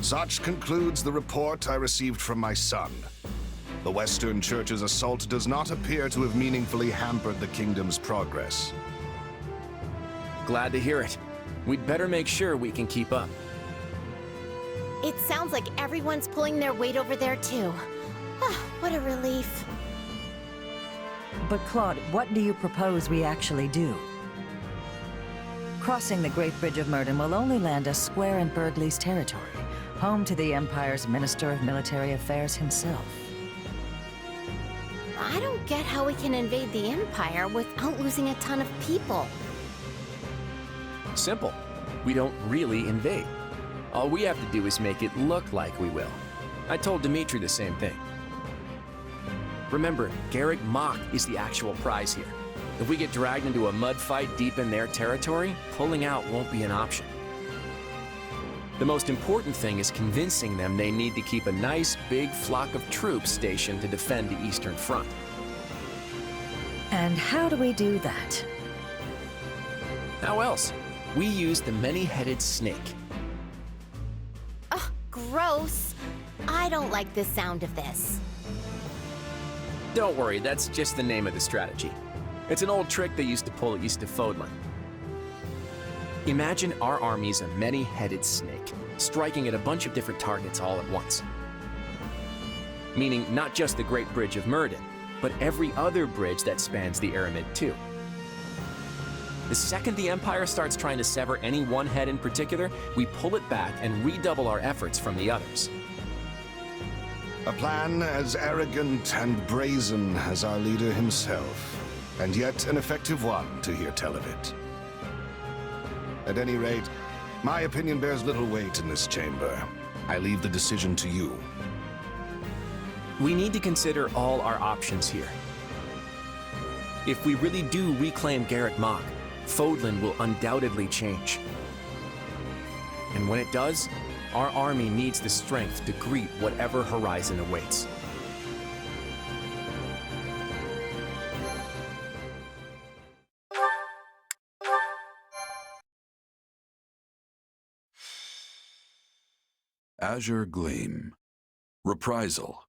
Such concludes the report I received from my son. The Western Church's assault does not appear to have meaningfully hampered the kingdom's progress. Glad to hear it. We'd better make sure we can keep up. It sounds like everyone's pulling their weight over there too. Ah, what a relief. But Claude, what do you propose we actually do? Crossing the Great Bridge of Murden will only land us square in Burgley's territory, home to the Empire's Minister of Military Affairs himself. I don't get how we can invade the Empire without losing a ton of people. Simple. We don't really invade. All we have to do is make it look like we will. I told Dimitri the same thing. Remember, Garrick Mach is the actual prize here. If we get dragged into a mud fight deep in their territory, pulling out won't be an option. The most important thing is convincing them they need to keep a nice, big flock of troops stationed to defend the Eastern Front. And how do we do that? How else? We use the many-headed snake. Ugh, gross. I don't like the sound of this. Don't worry, that's just the name of the strategy. It's an old trick they used to pull east of Fodlan. Imagine our army's a many-headed snake, striking at a bunch of different targets all at once. Meaning not just the Great Bridge of Murden, but every other bridge that spans the Aramid too. The second the Empire starts trying to sever any one head in particular, we pull it back and redouble our efforts from the others. A plan as arrogant and brazen as our leader himself, and yet an effective one to hear tell of it. At any rate, my opinion bears little weight in this chamber. I leave the decision to you. We need to consider all our options here. If we really do reclaim Garrick Mach, Fodlan will undoubtedly change. And when it does, our army needs the strength to greet whatever horizon awaits. Azure Gleam. Reprisal.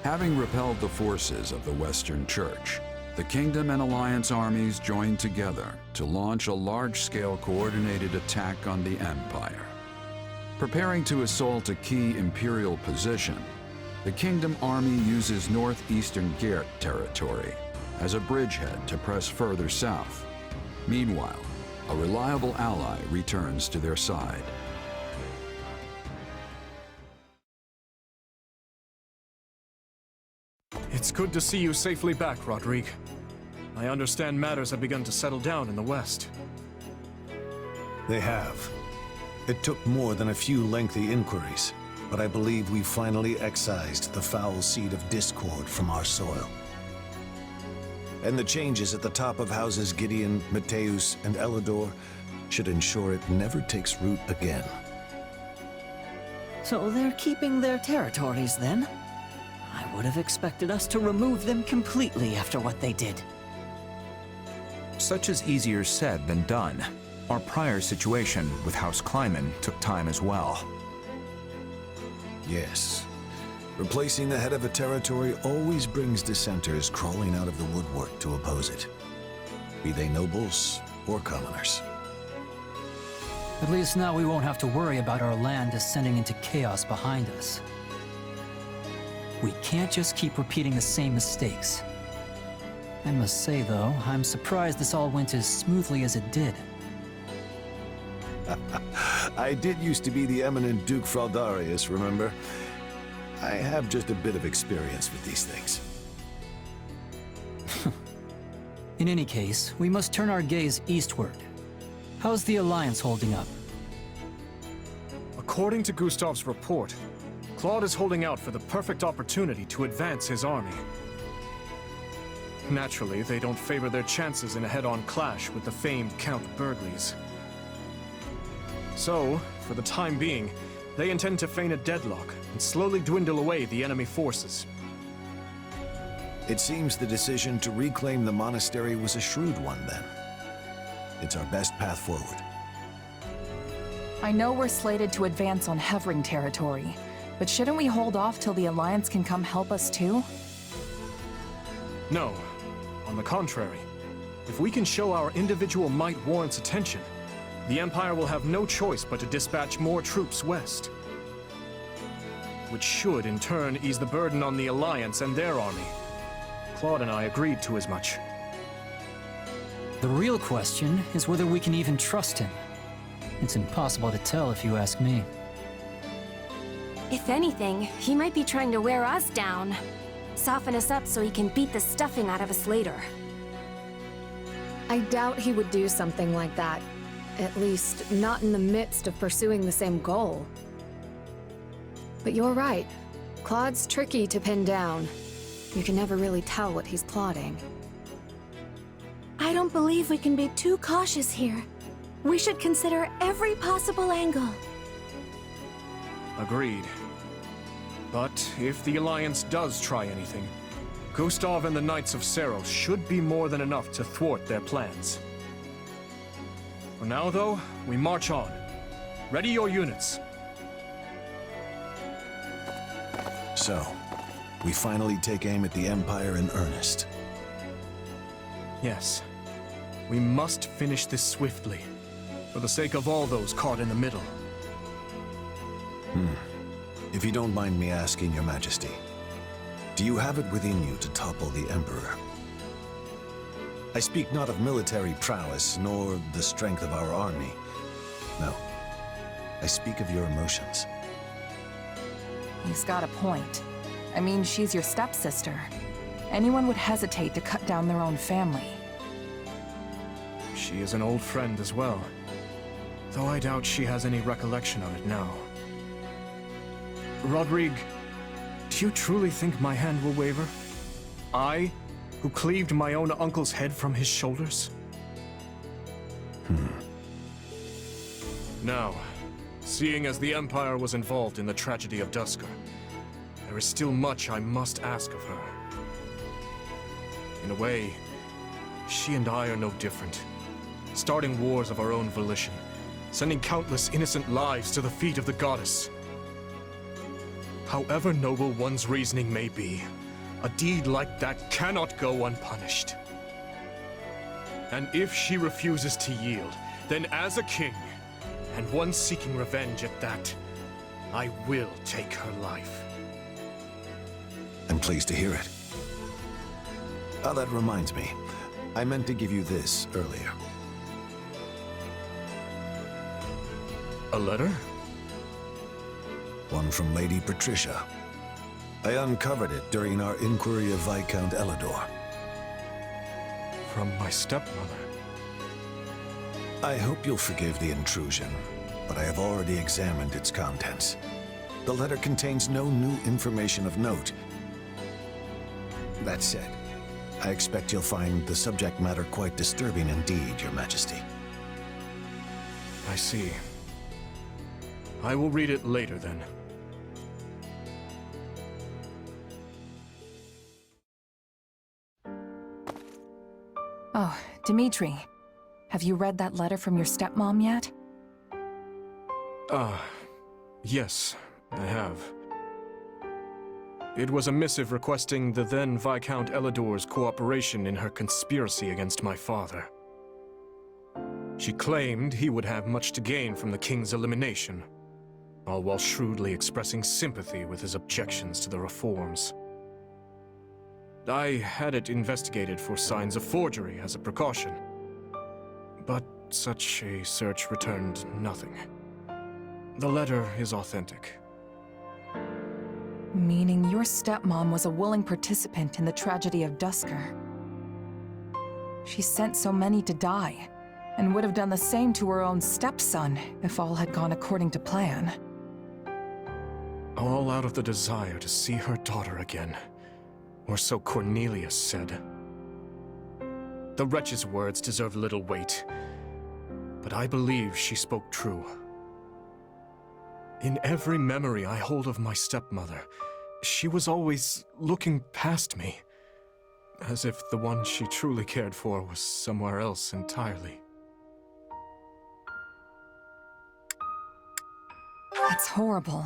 Having repelled the forces of the Western Church, the Kingdom and Alliance armies joined together to launch a large-scale coordinated attack on the Empire. Preparing to assault a key Imperial position, the Kingdom army uses northeastern Gert territory as a bridgehead to press further south. Meanwhile, a reliable ally returns to their side. It's good to see you safely back, Rodrigue. I understand matters have begun to settle down in the West. They have. It took more than a few lengthy inquiries, but I believe we finally excised the foul seed of discord from our soil. And the changes at the top of houses Gideon, Mateus, and Elidor should ensure it never takes root again. So they're keeping their territories then? I would have expected us to remove them completely after what they did. Such is easier said than done. Our prior situation with House Kleiman took time as well. Yes. Replacing the head of a territory always brings dissenters crawling out of the woodwork to oppose it, be they nobles or commoners. At least now we won't have to worry about our land descending into chaos behind us. We can't just keep repeating the same mistakes. I must say, though, I'm surprised this all went as smoothly as it did. I did used to be the eminent Duke Fraldarius, remember? I have just a bit of experience with these things. In any case, we must turn our gaze eastward. How's the Alliance holding up? According to Gustav's report, Claude is holding out for the perfect opportunity to advance his army. Naturally, they don't favor their chances in a head-on clash with the famed Count Burgleys. So, for the time being, they intend to feign a deadlock and slowly dwindle away the enemy forces. It seems the decision to reclaim the monastery was a shrewd one, then. It's our best path forward. I know we're slated to advance on Hevring territory, but shouldn't we hold off till the Alliance can come help us too? No. On the contrary. If we can show our individual might warrants attention, the Empire will have no choice but to dispatch more troops west. Which should, in turn, ease the burden on the Alliance and their army. Claude and I agreed to as much. The real question is whether we can even trust him. It's impossible to tell if you ask me. If anything, he might be trying to wear us down. Soften us up so he can beat the stuffing out of us later. I doubt he would do something like that. At least, not in the midst of pursuing the same goal. But you're right. Claude's tricky to pin down. You can never really tell what he's plotting. I don't believe we can be too cautious here. We should consider every possible angle. Agreed. But if the Alliance does try anything, Gustav and the Knights of Seros should be more than enough to thwart their plans. For now, though, we march on. Ready your units. So, we finally take aim at the Empire in earnest. Yes. We must finish this swiftly, for the sake of all those caught in the middle. If you don't mind me asking, Your Majesty, do you have it within you to topple the Emperor? I speak not of military prowess, nor the strength of our army. No. I speak of your emotions. He's got a point. I mean, she's your stepsister. Anyone would hesitate to cut down their own family. She is an old friend as well, though I doubt she has any recollection of it now. Rodrigue, do you truly think my hand will waver? I, who cleaved my own uncle's head from his shoulders? Now, seeing as the Empire was involved in the tragedy of Duscur, there is still much I must ask of her. In a way, she and I are no different, starting wars of our own volition, sending countless innocent lives to the feet of the goddess. However noble one's reasoning may be, a deed like that cannot go unpunished. And if she refuses to yield, then as a king, and one seeking revenge at that, I will take her life. I'm pleased to hear it. Ah, that reminds me. I meant to give you this earlier. A letter? One from Lady Patricia. I uncovered it during our inquiry of Viscount Elidor. From my stepmother. I hope you'll forgive the intrusion, but I have already examined its contents. The letter contains no new information of note. That said, I expect you'll find the subject matter quite disturbing indeed, Your Majesty. I see. I will read it later, then. Oh, Dimitri. Have you read that letter from your stepmom yet? Yes, I have. It was a missive requesting the then Viscount Elidor's cooperation in her conspiracy against my father. She claimed he would have much to gain from the king's elimination, all while shrewdly expressing sympathy with his objections to the reforms. I had it investigated for signs of forgery as a precaution, but such a search returned nothing. The letter is authentic. Meaning your stepmom was a willing participant in the tragedy of Duscur. She sent so many to die, and would have done the same to her own stepson if all had gone according to plan. All out of the desire to see her daughter again, or so Cornelius said. The wretch's words deserve little weight, but I believe she spoke true. In every memory I hold of my stepmother, she was always looking past me, as if the one she truly cared for was somewhere else entirely. That's horrible.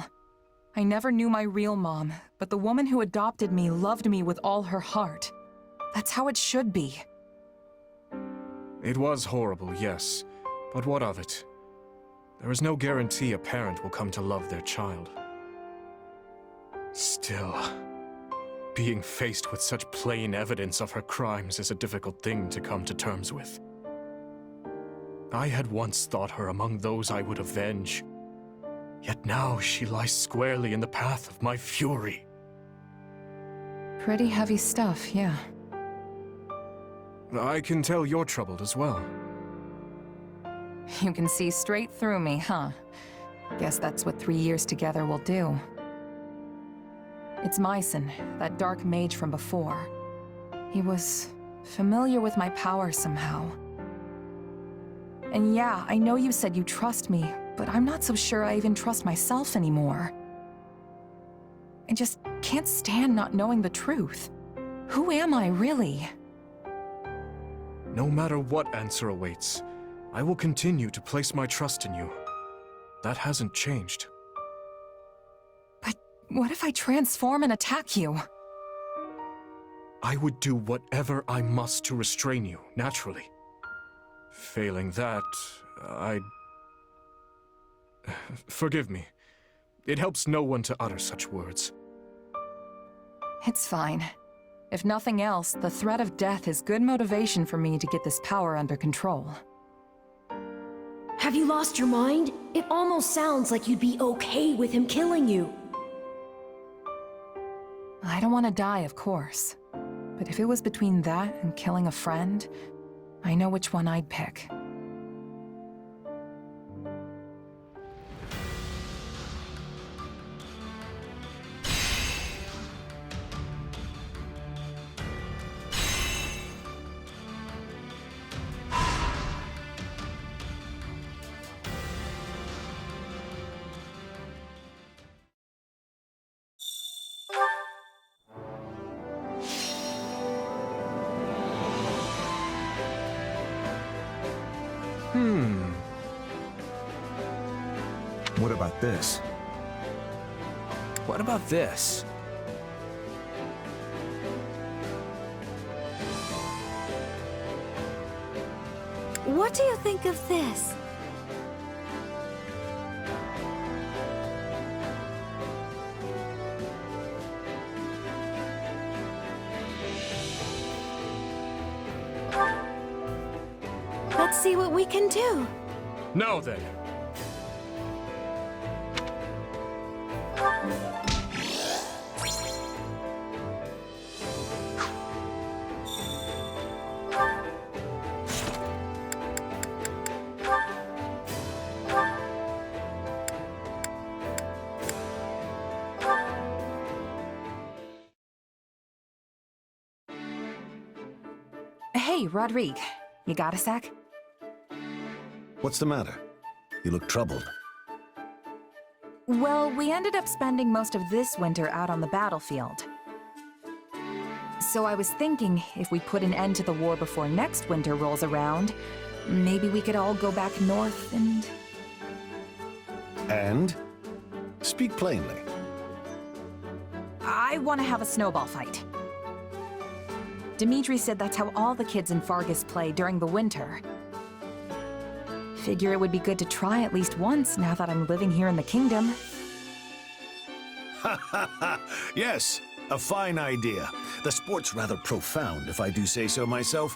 I never knew my real mom, but the woman who adopted me loved me with all her heart. That's how it should be. It was horrible, yes. But what of it? There is no guarantee a parent will come to love their child. Still, being faced with such plain evidence of her crimes is a difficult thing to come to terms with. I had once thought her among those I would avenge. Yet now she lies squarely in the path of my fury. Pretty heavy stuff, yeah. I can tell you're troubled as well. You can see straight through me, huh? Guess that's what 3 years together will do. It's Myson, that dark mage from before. He was familiar with my power somehow. And yeah, I know you said you trust me, but I'm not so sure I even trust myself anymore. I just can't stand not knowing the truth. Who am I, really? No matter what answer awaits, I will continue to place my trust in you. That hasn't changed. But what if I transform and attack you? I would do whatever I must to restrain you, naturally. Failing that, I'd... Forgive me. It helps no one to utter such words. It's fine. If nothing else, the threat of death is good motivation for me to get this power under control. Have you lost your mind? It almost sounds like you'd be okay with him killing you. I don't want to die, of course. But if it was between that and killing a friend, I know which one I'd pick. What about this? What about this? What do you think of this? Let's see what we can do. Now then. Hey, Rodrigue. You got a sec? What's the matter? You look troubled. Well, we ended up spending most of this winter out on the battlefield. So I was thinking, if we put an end to the war before next winter rolls around, maybe we could all go back north and... And? Speak plainly. I want to have a snowball fight. Dimitri said that's how all the kids in Fargus play during the winter. Figure it would be good to try at least once now that I'm living here in the kingdom. Ha ha ha! Yes, a fine idea. The sport's rather profound, if I do say so myself.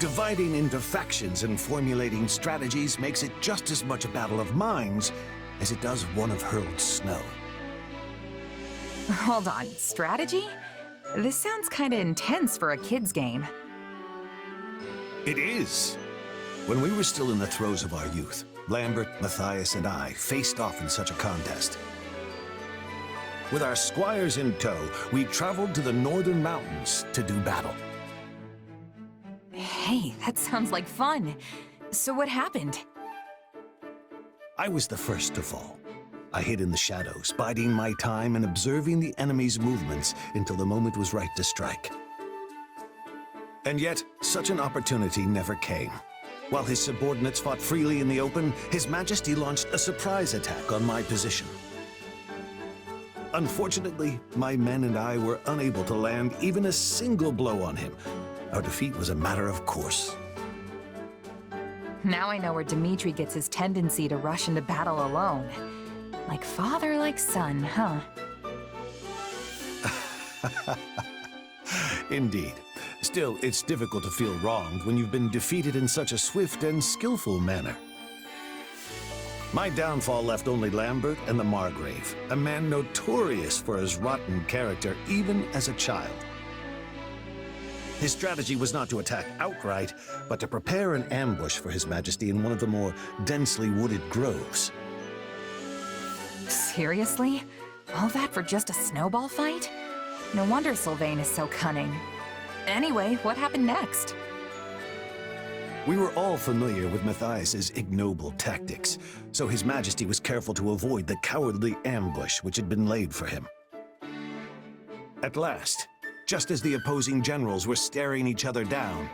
Dividing into factions and formulating strategies makes it just as much a battle of minds as it does one of hurled snow. Hold on, strategy? This sounds kinda intense for a kid's game. It is. When we were still in the throes of our youth, Lambert, Matthias, and I faced off in such a contest. With our squires in tow, we traveled to the northern mountains to do battle. Hey, that sounds like fun. So what happened? I was the first to fall. I hid in the shadows, biding my time and observing the enemy's movements until the moment was right to strike. And yet, such an opportunity never came. While his subordinates fought freely in the open, His Majesty launched a surprise attack on my position. Unfortunately, my men and I were unable to land even a single blow on him. Our defeat was a matter of course. Now I know where Dmitri gets his tendency to rush into battle alone. Like father, like son, huh? Indeed. Still, it's difficult to feel wronged when you've been defeated in such a swift and skillful manner. My downfall left only Lambert and the Margrave, a man notorious for his rotten character even as a child. His strategy was not to attack outright, but to prepare an ambush for His Majesty in one of the more densely wooded groves. Seriously? All that for just a snowball fight? No wonder Sylvain is so cunning. Anyway, what happened next? We were all familiar with Matthias's ignoble tactics, so His Majesty was careful to avoid the cowardly ambush which had been laid for him. At last, just as the opposing generals were staring each other down,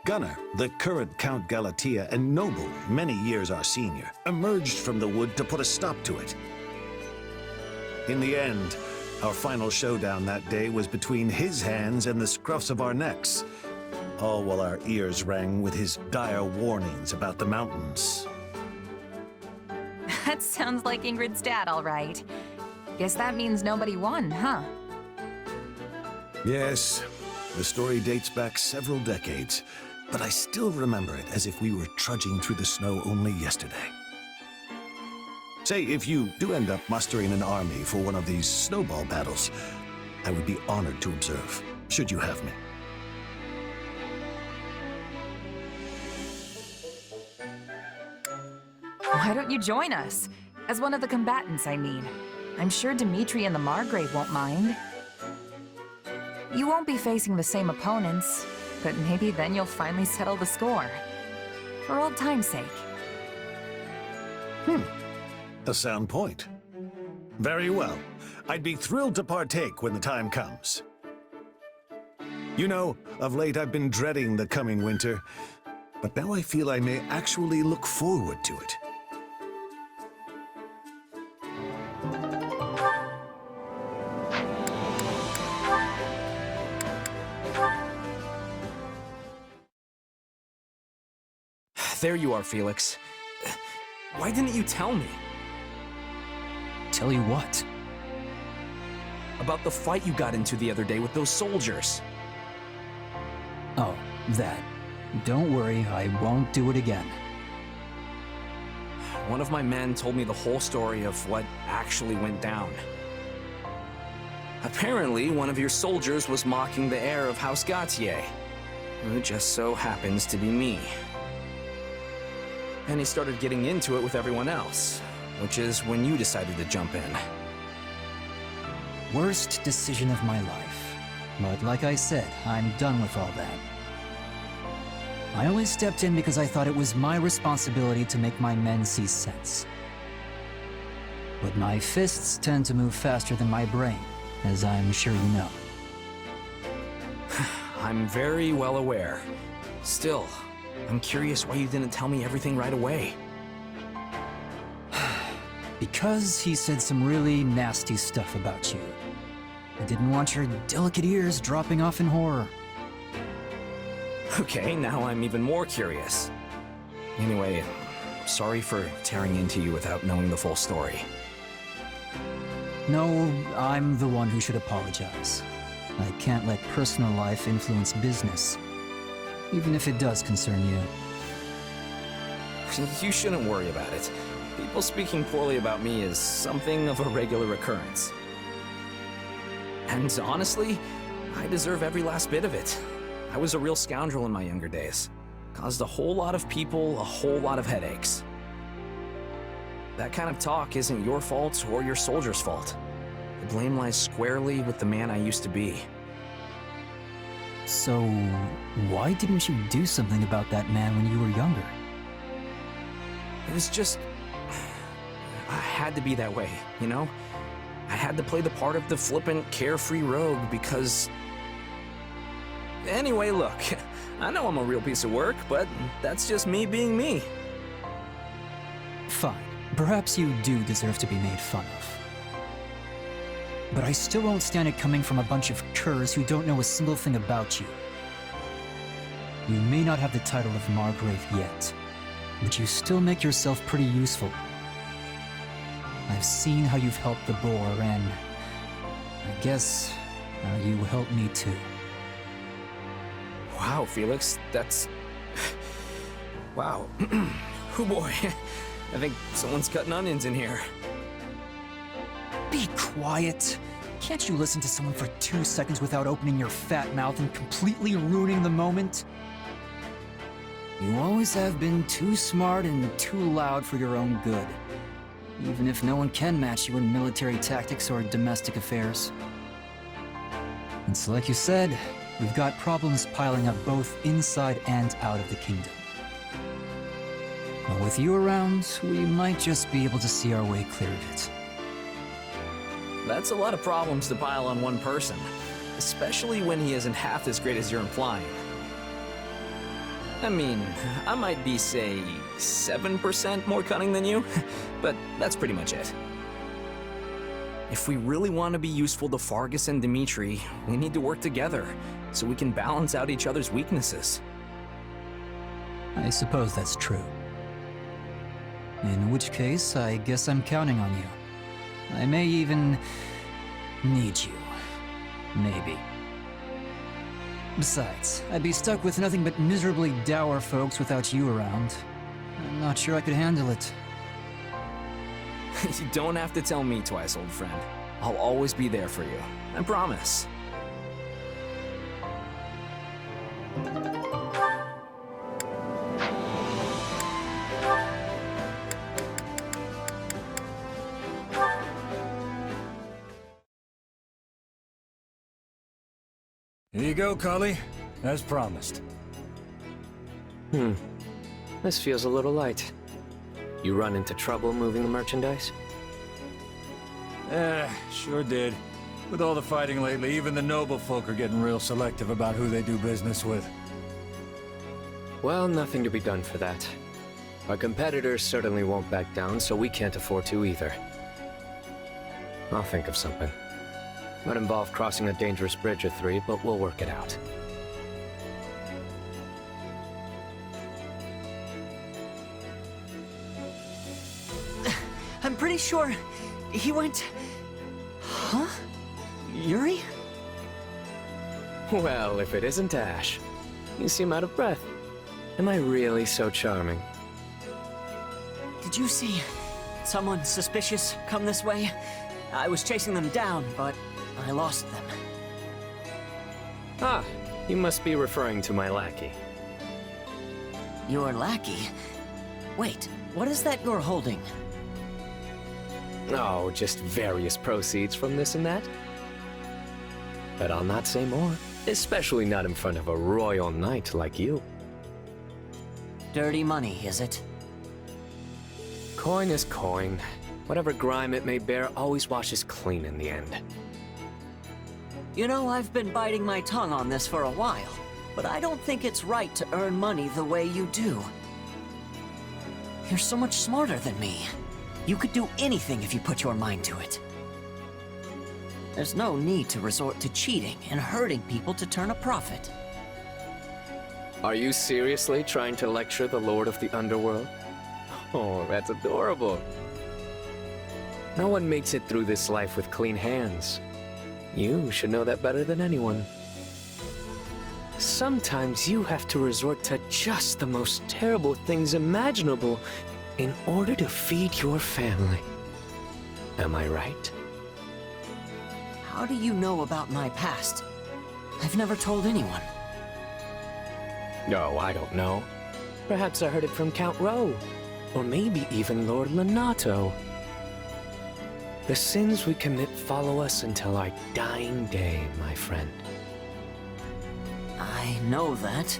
Gunnar, the current Count Galatea and noble, many years our senior, emerged from the wood to put a stop to it. In the end, our final showdown that day was between his hands and the scruffs of our necks, all while our ears rang with his dire warnings about the mountains. That sounds like Ingrid's dad, all right. Guess that means nobody won, huh? Yes, the story dates back several decades, but I still remember it as if we were trudging through the snow only yesterday. Say, if you do end up mustering an army for one of these snowball battles, I would be honored to observe, should you have me. Why don't you join us? As one of the combatants, I mean. I'm sure Dmitri and the Margrave won't mind. You won't be facing the same opponents, but maybe then you'll finally settle the score. For old time's sake. A sound point. Very well. I'd be thrilled to partake when the time comes. You know, of late I've been dreading the coming winter, but now I feel I may actually look forward to it. There you are, Felix. Why didn't you tell me? Tell you what? About the fight you got into the other day with those soldiers. Oh, that. Don't worry, I won't do it again. One of my men told me the whole story of what actually went down. Apparently, one of your soldiers was mocking the heir of House Gautier, who just so happens to be me. And he started getting into it with everyone else, which is when you decided to jump in. Worst decision of my life. But like I said, I'm done with all that. I only stepped in because I thought it was my responsibility to make my men see sense. But my fists tend to move faster than my brain, as I'm sure you know. I'm very well aware. Still, I'm curious why you didn't tell me everything right away. Because he said some really nasty stuff about you. I didn't want your delicate ears dropping off in horror. Okay, now I'm even more curious. Anyway, sorry for tearing into you without knowing the full story. No, I'm the one who should apologize. I can't let personal life influence business, even if it does concern you. You shouldn't worry about it. People speaking poorly about me is something of a regular occurrence. And honestly, I deserve every last bit of it. I was a real scoundrel in my younger days. Caused a whole lot of people a whole lot of headaches. That kind of talk isn't your fault or your soldier's fault. The blame lies squarely with the man I used to be. So, why didn't you do something about that man when you were younger? It was just... I had to be that way, you know? I had to play the part of the flippant, carefree rogue because... Anyway, look, I know I'm a real piece of work, but that's just me being me. Fine. Perhaps you do deserve to be made fun of. But I still won't stand it coming from a bunch of curs who don't know a single thing about you. You may not have the title of Margrave yet, but you still make yourself pretty useful. I've seen how you've helped the boar, and I guess you helped me too. Wow, Felix, that's... Wow. Oh boy, I think someone's cutting onions in here. Be quiet. Can't you listen to someone for 2 seconds without opening your fat mouth and completely ruining the moment? You always have been too smart and too loud for your own good. Even if no one can match you in military tactics or domestic affairs. And so like you said, we've got problems piling up both inside and out of the kingdom. But with you around, we might just be able to see our way clear of it. That's a lot of problems to pile on one person, especially when he isn't half as great as you're implying. I mean, I might be, say, 7% more cunning than you, but that's pretty much it. If we really want to be useful to Fargus and Dimitri, we need to work together, so we can balance out each other's weaknesses. I suppose that's true. In which case, I guess I'm counting on you. I may even need you. Maybe. Besides, I'd be stuck with nothing but miserably dour folks without you around. I'm not sure I could handle it. You don't have to tell me twice, old friend. I'll always be there for you. I promise. Here you go, Cully. As promised. This feels a little light. You run into trouble moving the merchandise? Sure did. With all the fighting lately, even the noble folk are getting real selective about who they do business with. Well, nothing to be done for that. Our competitors certainly won't back down, so we can't afford to either. I'll think of something. Might involve crossing a dangerous bridge or three, but we'll work it out. I'm pretty sure he went... Huh? Yuri? Well, if it isn't Ash. You seem out of breath. Am I really so charming? Did you see someone suspicious come this way? I was chasing them down, but I lost them. Ah, you must be referring to my lackey. Your lackey? Wait, what is that you're holding? Oh, just various proceeds from this and that. But I'll not say more, especially not in front of a royal knight like you. Dirty money, is it? Coin is coin. Whatever grime it may bear always washes clean in the end. You know, I've been biting my tongue on this for a while, but I don't think it's right to earn money the way you do. You're so much smarter than me. You could do anything if you put your mind to it. There's no need to resort to cheating and hurting people to turn a profit. Are you seriously trying to lecture the Lord of the Underworld? Oh, that's adorable. No one makes it through this life with clean hands. You should know that better than anyone. Sometimes you have to resort to just the most terrible things imaginable in order to feed your family. Am I right? How do you know about my past? I've never told anyone. No, I don't know. Perhaps I heard it from Count Rowe. Or maybe even Lord Lenato. The sins we commit follow us until our dying day, my friend. I know that.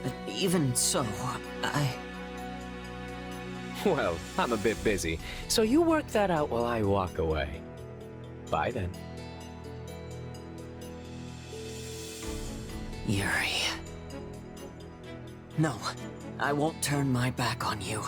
But even so, Well, I'm a bit busy, so you work that out while I walk away. Bye then. Yuri. No, I won't turn my back on you.